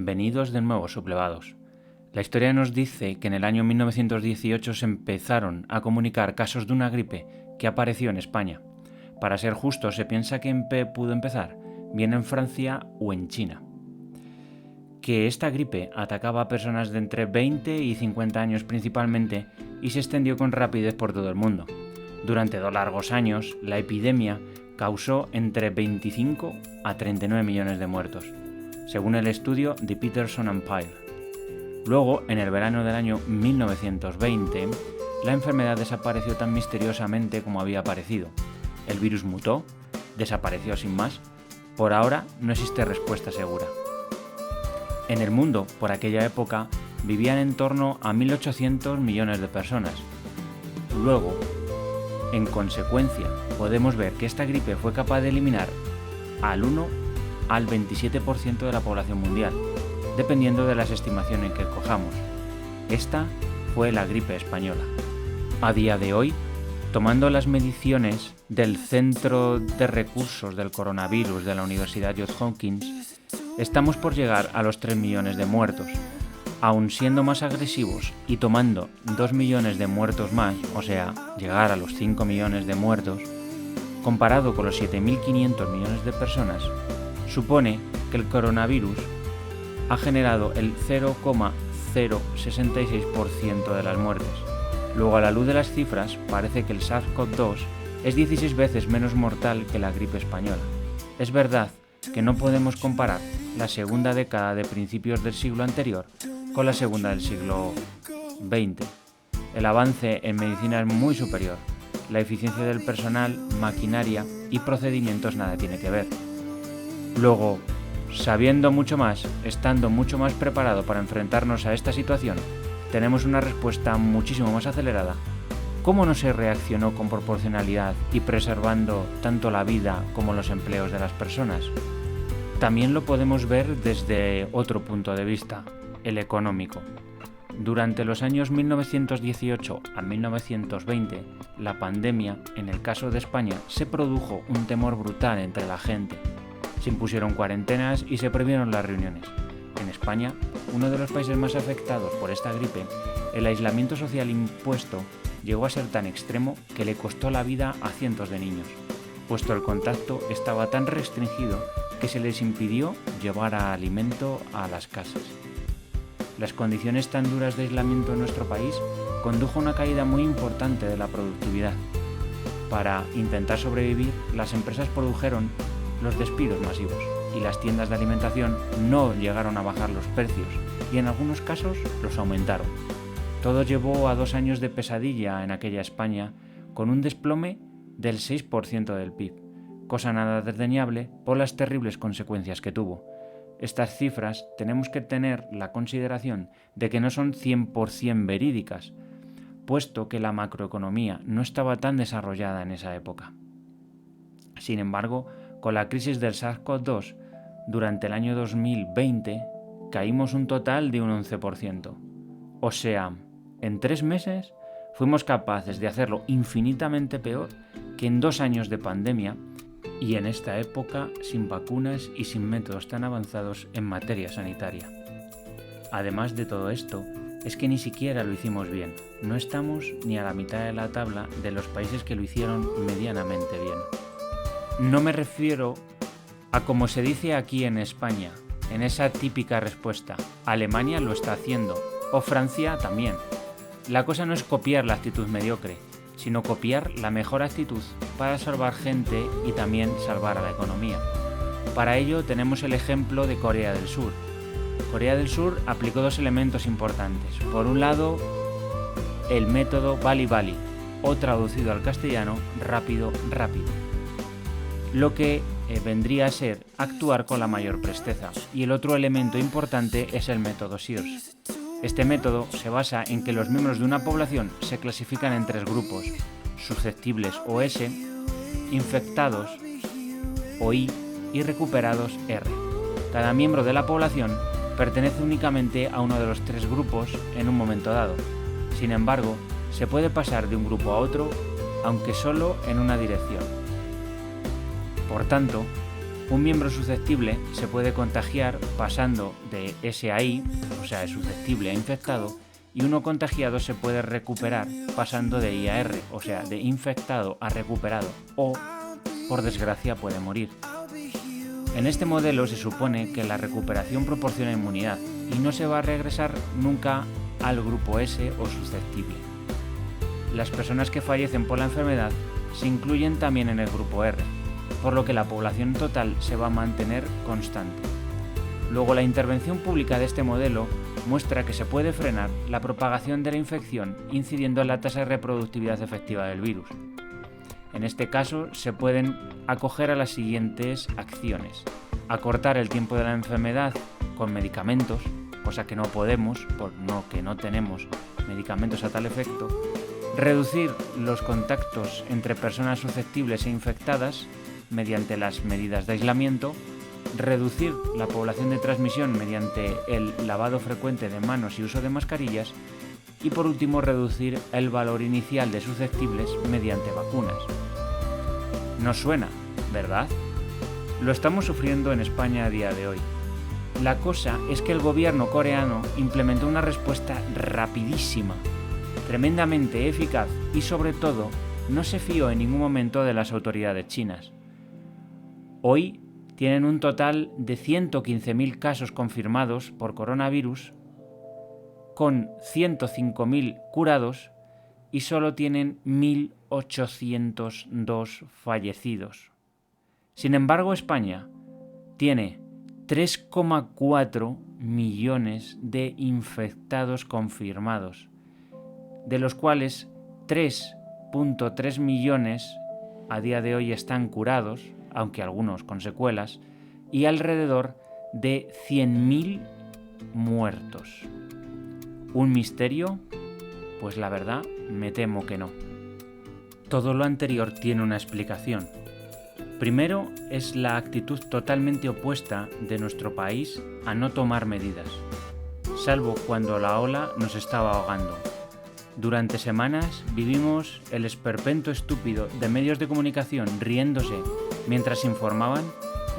Bienvenidos de nuevo, sublevados. La historia nos dice que en el año 1918 se empezaron a comunicar casos de una gripe que apareció en España. Para ser justo, se piensa que pudo empezar bien en Francia o en China. Que esta gripe atacaba a personas de entre 20 y 50 años principalmente y se extendió con rapidez por todo el mundo. Durante 2 largos años, la epidemia causó entre 25 a 39 millones de muertos, según el estudio de Peterson and Pyle. Luego, en el verano del año 1920, la enfermedad desapareció tan misteriosamente como había aparecido. El virus mutó, desapareció sin más. Por ahora no existe respuesta segura. En el mundo, por aquella época, vivían en torno a 1.800 millones de personas. Luego, en consecuencia, podemos ver que esta gripe fue capaz de eliminar al 1 al 27% de la población mundial, dependiendo de las estimaciones que cojamos. Esta fue la gripe española. A día de hoy, tomando las mediciones del Centro de Recursos del Coronavirus de la Universidad Johns Hopkins, estamos por llegar a los 3 millones de muertos. Aun siendo más agresivos y tomando 2 millones de muertos más, o sea, llegar a los 5 millones de muertos, comparado con los 7.500 millones de personas, supone que el coronavirus ha generado el 0,066% de las muertes. Luego, a la luz de las cifras, parece que el SARS-CoV-2 es 16 veces menos mortal que la gripe española. Es verdad que no podemos comparar la segunda década de principios del siglo anterior con la segunda del siglo XX. El avance en medicina es muy superior. La eficiencia del personal, maquinaria y procedimientos nada tiene que ver. Luego, sabiendo mucho más, estando mucho más preparado para enfrentarnos a esta situación, tenemos una respuesta muchísimo más acelerada. ¿Cómo no se reaccionó con proporcionalidad y preservando tanto la vida como los empleos de las personas? También lo podemos ver desde otro punto de vista, el económico. Durante los años 1918 a 1920, la pandemia, en el caso de España, se produjo un temor brutal entre la gente. Se impusieron cuarentenas y se prohibieron las reuniones. En España, uno de los países más afectados por esta gripe, el aislamiento social impuesto llegó a ser tan extremo que le costó la vida a cientos de niños, puesto el contacto estaba tan restringido que se les impidió llevar alimento a las casas. Las condiciones tan duras de aislamiento en nuestro país condujo a una caída muy importante de la productividad. Para intentar sobrevivir, las empresas produjeron los despidos masivos y las tiendas de alimentación no llegaron a bajar los precios y en algunos casos los aumentaron. Todo llevó a 2 años de pesadilla en aquella España con un desplome del 6% del PIB, cosa nada desdeñable por las terribles consecuencias que tuvo. Estas cifras tenemos que tener la consideración de que no son 100% verídicas, puesto que la macroeconomía no estaba tan desarrollada en esa época. Sin embargo, con la crisis del SARS-CoV-2, durante el año 2020, caímos un total de un 11%. O sea, en 3 meses fuimos capaces de hacerlo infinitamente peor que en 2 años de pandemia y en esta época sin vacunas y sin métodos tan avanzados en materia sanitaria. Además de todo esto, es que ni siquiera lo hicimos bien. No estamos ni a la mitad de la tabla de los países que lo hicieron medianamente bien. No me refiero a como se dice aquí en España, en esa típica respuesta, Alemania lo está haciendo, o Francia también. La cosa no es copiar la actitud mediocre, sino copiar la mejor actitud para salvar gente y también salvar a la economía. Para ello tenemos el ejemplo de Corea del Sur. Corea del Sur aplicó 2 elementos importantes. Por un lado, el método Bali-Bali, o traducido al castellano, rápido, rápido. Lo que vendría a ser actuar con la mayor presteza. Y el otro elemento importante es el método Sears. Este método se basa en que los miembros de una población se clasifican en 3 grupos: susceptibles o S, infectados o I y recuperados R. Cada miembro de la población pertenece únicamente a uno de los 3 grupos en un momento dado. Sin embargo, se puede pasar de un grupo a otro, aunque solo en una dirección. Por tanto, Un miembro susceptible se puede contagiar pasando de SAI, o sea, es susceptible a infectado, y uno contagiado se puede recuperar pasando de IAR, o sea, de infectado a recuperado, o, por desgracia, puede morir. En este modelo se supone que la recuperación proporciona inmunidad y no se va a regresar nunca al grupo S o susceptible. Las personas que fallecen por la enfermedad se incluyen también en el grupo R, por lo que la población total se va a mantener constante. Luego, la intervención pública de este modelo muestra que se puede frenar la propagación de la infección incidiendo en la tasa de reproductividad efectiva del virus. En este caso, se pueden acoger a las siguientes acciones: acortar el tiempo de la enfermedad con medicamentos, cosa que no podemos, que no tenemos medicamentos a tal efecto; reducir los contactos entre personas susceptibles e infectadas mediante las medidas de aislamiento; reducir la población de transmisión mediante el lavado frecuente de manos y uso de mascarillas; y por último, reducir el valor inicial de susceptibles mediante vacunas. Nos suena, ¿verdad? Lo estamos sufriendo en España a día de hoy. La cosa es que el gobierno coreano implementó una respuesta rapidísima, tremendamente eficaz y, sobre todo, no se fió en ningún momento de las autoridades chinas. Hoy tienen un total de 115.000 casos confirmados por coronavirus, con 105.000 curados, y solo tienen 1.802 fallecidos. Sin embargo, España tiene 3,4 millones de infectados confirmados, de los cuales 3,3 millones a día de hoy están curados, aunque algunos con secuelas, y alrededor de 100.000 muertos. ¿Un misterio? Pues la verdad, me temo que no. Todo lo anterior tiene una explicación. Primero, es la actitud totalmente opuesta de nuestro país a no tomar medidas, salvo cuando la ola nos estaba ahogando. Durante semanas vivimos el esperpento estúpido de medios de comunicación riéndose mientras informaban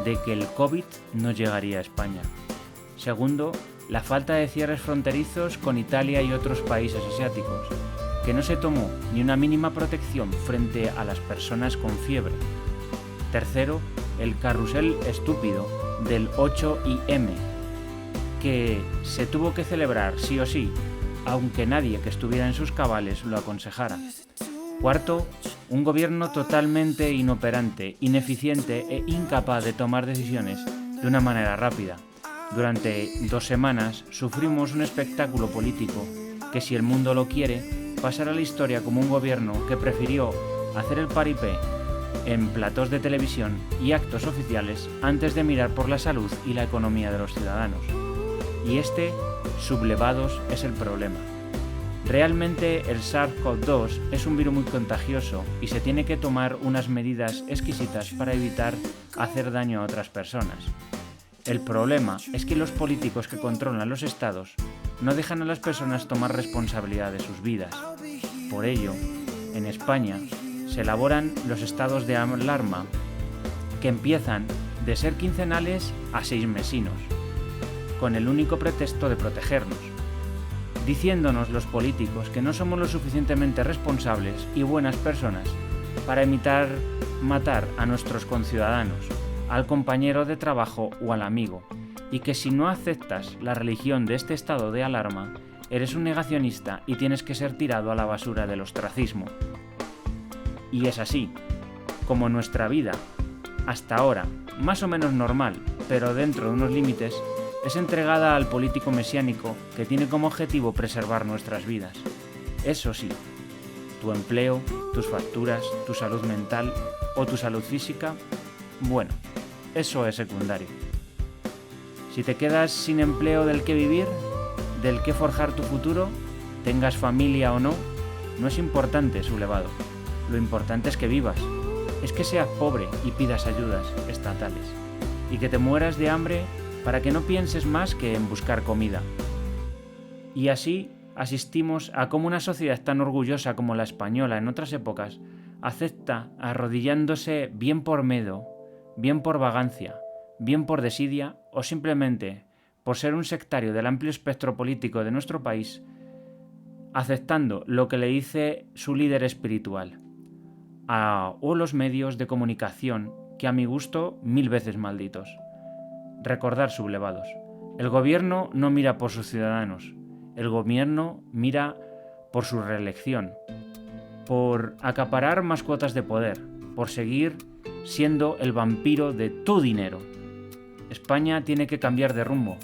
de que el COVID no llegaría a España. Segundo, la falta de cierres fronterizos con Italia y otros países asiáticos, que no se tomó ni una mínima protección frente a las personas con fiebre. Tercero, el carrusel estúpido del 8M, que se tuvo que celebrar sí o sí, aunque nadie que estuviera en sus cabales lo aconsejara. Cuarto, un gobierno totalmente inoperante, ineficiente e incapaz de tomar decisiones de una manera rápida. Durante 2 semanas sufrimos un espectáculo político que, si el mundo lo quiere, pasará a la historia como un gobierno que prefirió hacer el paripé en platós de televisión y actos oficiales antes de mirar por la salud y la economía de los ciudadanos. Y sublevados, es el problema. Realmente el SARS-CoV-2 es un virus muy contagioso y se tiene que tomar unas medidas exquisitas para evitar hacer daño a otras personas. El problema es que los políticos que controlan los estados no dejan a las personas tomar responsabilidad de sus vidas. Por ello, en España se elaboran los estados de alarma, que empiezan de ser quincenales a 6 mesinos, con el único pretexto de protegernos, diciéndonos los políticos que no somos lo suficientemente responsables y buenas personas para evitar matar a nuestros conciudadanos, al compañero de trabajo o al amigo, y que si no aceptas la religión de este estado de alarma, eres un negacionista y tienes que ser tirado a la basura del ostracismo. Y es así, como nuestra vida, hasta ahora, más o menos normal, pero dentro de unos límites, es entregada al político mesiánico que tiene como objetivo preservar nuestras vidas. Eso sí, tu empleo, tus facturas, tu salud mental o tu salud física, bueno, eso es secundario. Si te quedas sin empleo del que vivir, del que forjar tu futuro, tengas familia o no, no es importante, sublevado. Lo importante es que vivas, es que seas pobre y pidas ayudas estatales, y que te mueras de hambre para que no pienses más que en buscar comida. Y así asistimos a cómo una sociedad tan orgullosa como la española en otras épocas acepta, arrodillándose bien por miedo, bien por vagancia, bien por desidia o simplemente por ser un sectario del amplio espectro político de nuestro país, aceptando lo que le dice su líder espiritual, o los medios de comunicación, que a mi gusto 1000 veces malditos. Recordar sublevados. El gobierno no mira por sus ciudadanos, el gobierno mira por su reelección, por acaparar más cuotas de poder, por seguir siendo el vampiro de tu dinero. España tiene que cambiar de rumbo,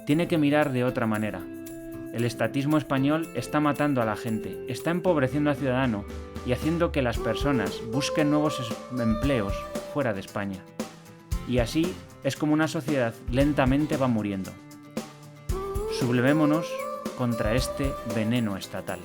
tiene que mirar de otra manera. El estatismo español está matando a la gente, está empobreciendo al ciudadano y haciendo que las personas busquen nuevos empleos fuera de España. Y así es como una sociedad lentamente va muriendo. Sublevémonos contra este veneno estatal.